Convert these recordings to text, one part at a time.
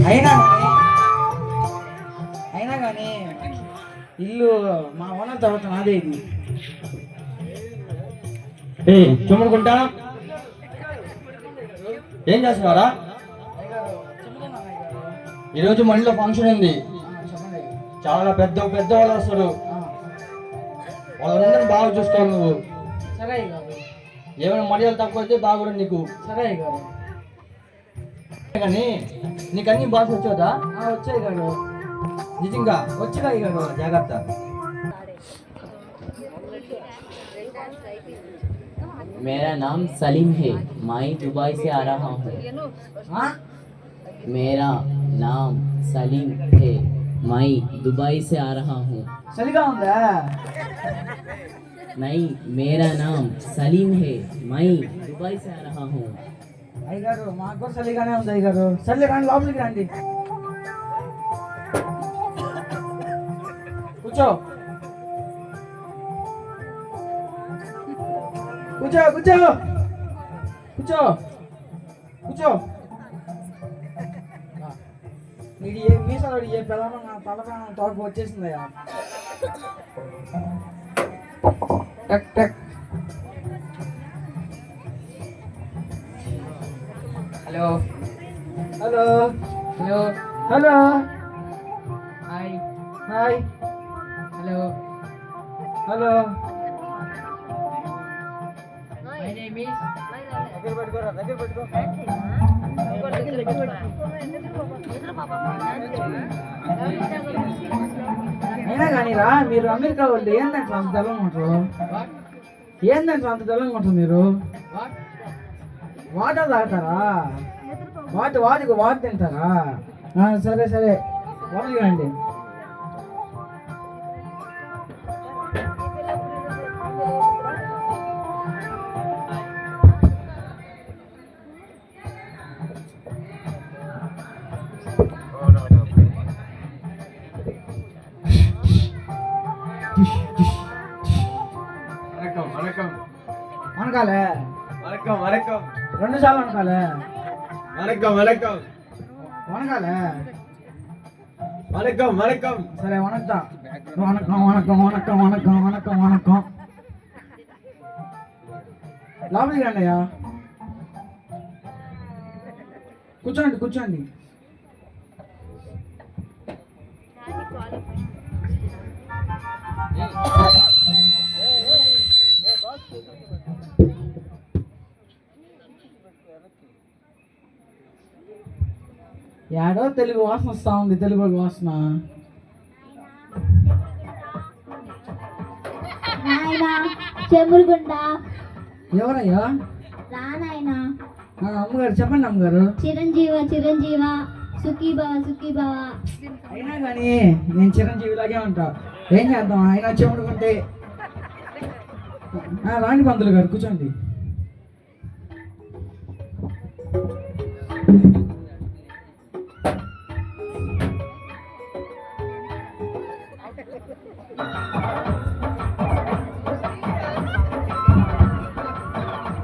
అయినా అయినా కానీ ఇల్లు మా ఓనర్ తర్వాత నాదే ఇది. చుమ్ముకుంటా ఏం చేస్తున్నారా? ఈరోజు మళ్ళీ ఫంక్షన్ ఉంది. చాలా పెద్ద పెద్ద వాళ్ళు వస్తారు. వాళ్ళందరినీ బాగా చూసుకోవాలి నువ్వు. సరే గారు. ఏమైనా మర్యాదలు తక్కువ అయితే బాగుండు నీకు. సరే గారు. కానీ నీకు అన్ని బాగా వచ్చేదా? వచ్చాయి గారు. నిజంగా వచ్చాయి గారు. జాగ్రత్త. मेरा नाम सलीम है, मैं दुबई से आ रहा हूँ। मेरा नाम सलीम है, मैं दुबई से आ रहा हूँ। చలిగా ఉందా? नहीं, मेरा नाम सलीम है, मैं दुबई से आ रहा हूँ। అయ్యగారు మాకు కూడా చలిగానే ఉంది అయ్యగారు. సర్లే రండి, లోపలికి రండి. కూర్చో కూర్చో కూర్చో కూర్చో కూర్చో. ఇది ఏ మీసాలు ఏ పిల్లలు నా తలప్రాణం తోటకు వచ్చేసిందయ్యా. టక్ టక్. Hello hello hello hello hi hi hello hello. My name is అయినా కానీ రా, మీరు అమెరికా వాళ్ళు ఏందంటే అంత తెలంగా ఉంటారు? ఏందంటే అంత తెలంగా ఉంటారు మీరు? వాటర్ తాగుతారా? వాటర్ తింటారా? సరే సరే, లోపలికి రండి. వనకాలే, రెండు సార్లు వనకాలే, సరే వనక్తా. వనక్కం వనక్కం వనక్కం వనక్కం వనక్కం వనక్కం. లోపలికి రండి అయ్యా. కూర్చోండి కూర్చోండి. ఏడో తెలుగు వాసన వస్తా ఉంది, తెలుగు వాసన. చెమురుగుండ ఎవరయ్యా? రానాయనా. అమ్మగారు చెప్పండి అమ్మగారు. చిరంజీవ చిరంజీవ సుఖీ భవ సుఖీ భవ. అయినా కానీ నేను చిరంజీవిలాగే ఉంటా. ఏం చేద్దాం, అయినా చెముడుకుంటే. రాణి పంతులు గారు కూర్చోండి.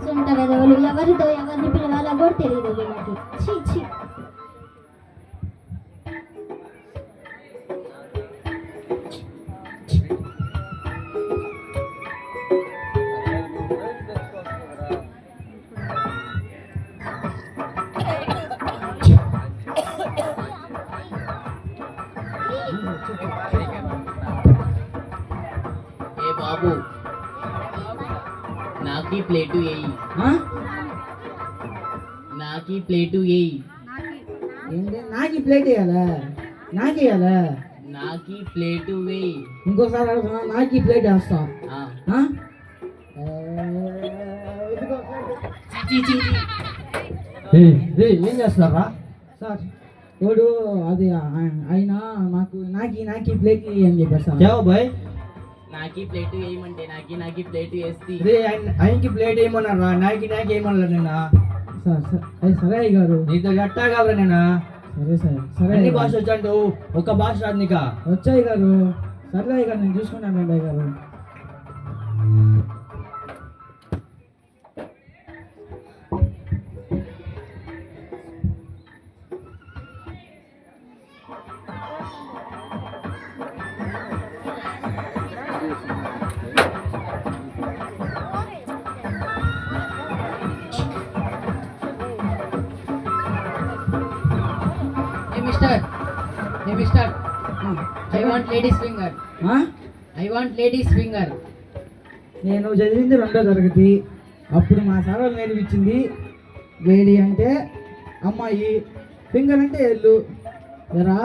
సొంత వెదవులు ఎవరితో ఎవరిని పిలవాలో కూడా తెలియదు వీళ్ళకి. ఛీ ఛీ. ఏ బాబు నాకి ప్లేటు వేయి, నాకి ప్లేటు వేయి, ఏంటి నాకు ఈ ప్లేట్ వేయాలా? నాకేయాలా? నాకి ప్లేటు వేయి. ఇంకోసారి అడుగుతున్నా, నాకు ఈ ప్లేట్ వేస్తా. ఏం చేస్తున్నారా సార్? ఎవడు అది ఆయన నాకు ప్లేట్ అని చెప్పారు సార్. బాయ్ నాకి ప్లేటు వేయమంటే నాకి ప్లేటు వేస్తే ఆయనకి ప్లేట్ వేయమన్నారా? నాకి వేయమన్నా నిన్న. సార్ సరే అయ్య గారు. నీతో ఎట్టాగలరా నేను? సరే సరే సరే. అన్ని భాష వచ్చాడు, ఒక భాష రాదు నీకా? వచ్చాయి గారు. సరే అయ్య గారు, నేను చూసుకున్నాను అయ్య గారు. Mister I want ladies finger. ఆ? I want ladies finger. నేను చదివింది 2వ తరగతి. అప్పుడు మా సార్ వాళ్ళు నేర్పించింది వేడి అంటే అమ్మాయి, ఫింగర్ అంటే ఎల్లు. ఎరా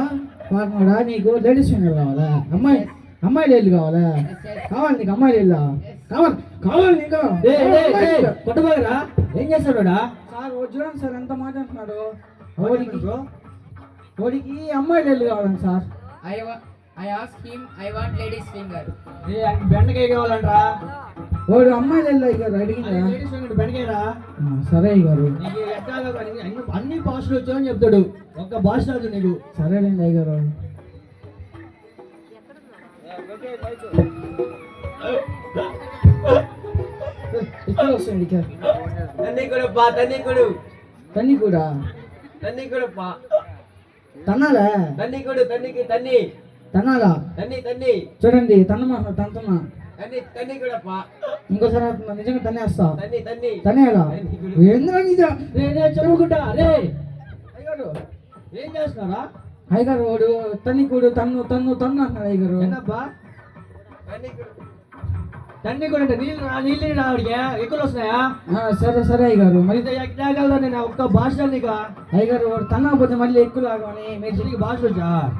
పాకమడా, నీకు లేడీస్ ఫింగర్ కావాలా? అమ్మాయి లేళ్ళు కావాలా? కావాలి నీకు అమ్మాయి లేళ్ళా? కావాలి నీకు? కొట్టబోయరా ఏం చేస్తాడా? సార్ చూడండి సార్ ఎంత మాట అంటున్నాడు. వాడికి అమ్మాయి లేళ్ళు కావాలండి sir. I asked him, I want ladies finger. బెండకాయ కావాలంటరా? వాడు అమ్మాయి లేళ్ళు అయ్యారు అడిగిందా? బెండకాయరా? సరే అయ్యారు. నీకు ఎట్లా అన్ని భాషలు వచ్చావని చెప్తాడు, ఒక్క భాష రాదు నీకు. సరేనండి అయ్యారు. ఇక్కడ వస్తుంది ఇక్కడ. తన్ని కూడా తన్నాలా? తన్నాలా? చూడండి తన్నుతున్నా. ఇంకోసారి అంటున్నా, నిజంగా తన్నేస్తా. తనేలా? ఎందుకంటే చెప్పుకుంటా రే అయ్యారు ఏం చేస్తున్నారా? అయ్యగారు వాడు తన్నికుడు తన్ను అంటున్నాడు అయ్యగారు. ఏంటబ్బా తన్ని కూడా నీళ్ళు రావడికి ఎక్కువ వస్తున్నాయా? సరే అయ్యగారు. మరి ఎక్కగలరా? నేను ఒక్క భాష నీకు అయ్యగారు వాడు తన్నకపోతే మళ్ళీ ఎక్కువ లాగాని మీరు నీకు భాష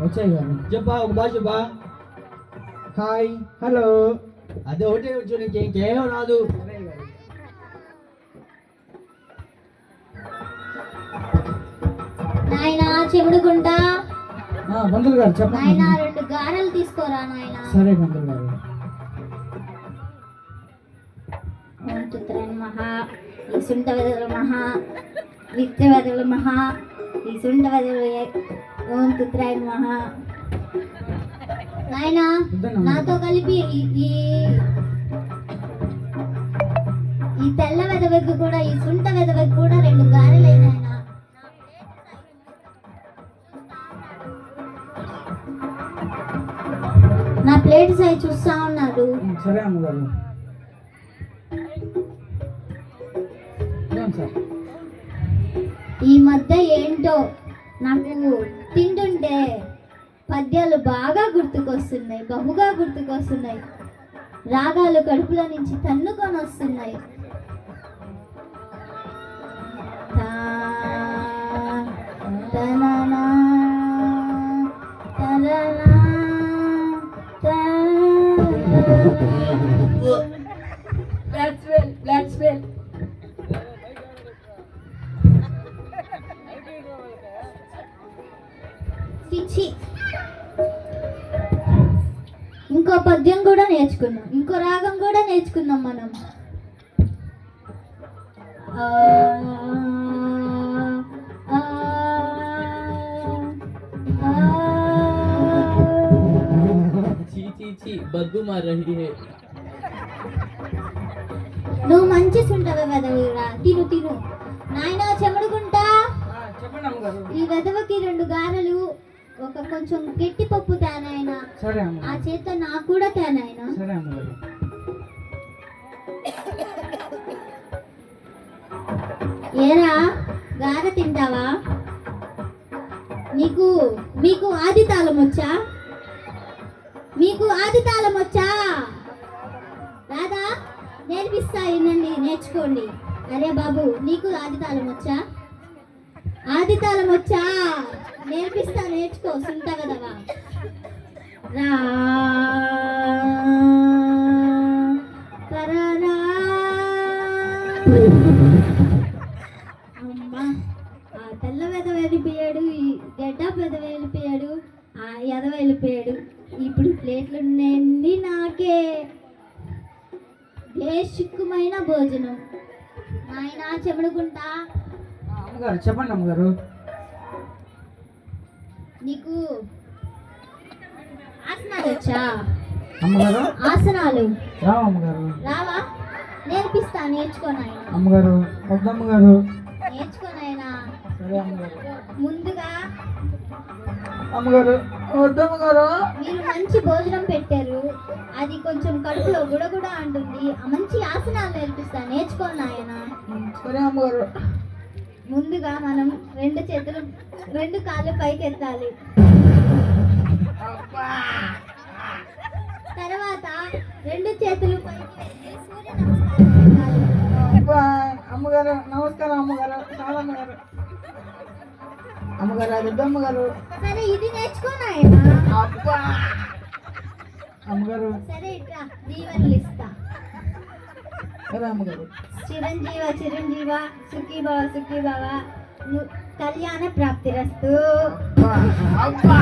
వచ్చాయి గారు. చెప్పా ఒక భాష బా. హాయ్ హలో అదే ఒకటే వచ్చు, ఇంకేం రాదు. నాయనా చెముడుకుంటా. పంతులు గారు చెప్పండి. నాయనా 2 గారెలు తీసుకోరా నాయనా. సరే పంతులు గారు. ఓం తుత్రాయణ మహా ఈసుంట వెదల మహా నిత్య వెదల మహా ఈసుంట వెదల ఓం తుత్రాయణ మహా. నాయనా నాతో కలిపి ఈ తెల్ల వెదవెగ్గు కూడా ఈ సుంట వెదవెగ్గు కూడా 2 గారెలు అయినాయనా. నా ప్లేట్ సైజ్ చూస్తా ఉన్నాడు. సరే అమ్మగారు. ఈ మధ్య ఏంటో నాకు తింటుంటే పద్యాలు బాగా గుర్తుకొస్తున్నాయి, బహుగా గుర్తుకొస్తున్నాయి. రాగాలు కడుపులో నుంచి తన్నుకొని వస్తున్నాయి. ఇంకో పద్యం కూడా నేర్చుకున్నాం, ఇంకో రాగం కూడా నేర్చుకున్నాం మనం. బగ్గు మార్ రహీ హై. నువ్వు మంచి సుంటవే వెదవురా, తిను నాయనా చెమడుకుంటా. చెప్పండి అమ్మగారు. ఈ వెదవకి 2 గారెలు, ఒక కొంచెం గట్టి పప్పు తేనాయనా. సరే అమ్మ. ఆ చేత నాకు కూడా తేనాయనా. సరే అమ్మగారు. ఏరా గారె తింటావా? మీకు ఆది తాళం వచ్చా? రాదా? నేర్పిస్తా, వినండి, నేర్చుకోండి. అరే బాబు, నీకు ఆది తాళం వచ్చా? నేర్పిస్తా, నేర్చుకో. సుంట కదవా. రా అమ్మా, ఆ తెల్ల వెద వెళ్ళిపోయాడు, ఈ గడ్డ పెద వెళ్ళిపోయాడు, ఆ ఎద వెళ్ళిపోయాడు. ఇప్పుడు ప్లేట్లు నిండి నాకే బేసిక్కుమైన భోజనం. నాయనా చెమడుకుంటా. అమ్మగారు చెప్పండి అమ్మగారు. నీకు ఆసనాలు వచ్చా? అమ్మగారు ఆసనాలు రావు అమ్మగారు. రావా? నేర్పిస్తా, నేర్చుకో నాయనా. అమ్మగారు వద్దమ్మగారు. నేర్చుకో నాయనా. సరే అమ్మగారు. ముందుగా అమ్మగారు వద్దమ్మగారు. మీరు మంచి భోజనం పెట్టారు, అది కొంచెం కడుపులో గుడగుడ అంటుంది. ఆ మంచి ఆసనాలు నేర్పిస్తా, నేర్చుకో నాయనా. సరే అమ్మగారు. ముందుగా మనం రెండు కాళ్ళు పైకి ఎత్తాలి. తర్వాత రెండు చేతులు పైకి ఎత్తి సూర్య నమస్కారం పెట్టాలి. అబ్బా, అమ్మగారు నమస్కారం అమ్మగారు, చాలా అమ్మగారు. అమ్మగారు అది వద్దు అమ్మగారు. సరే ఇది నేర్చుకో నాయనా. అబ్బా అమ్మగారు. సరే ఇట్రా దీవెనలు ఇస్తా. సరే అమ్మగారు. చిరంజీవ చిరంజీవ సుఖీ భవ సుఖీ భవ కళ్యాణ ప్రాప్తిరస్తు. అబ్బా, అబ్బా.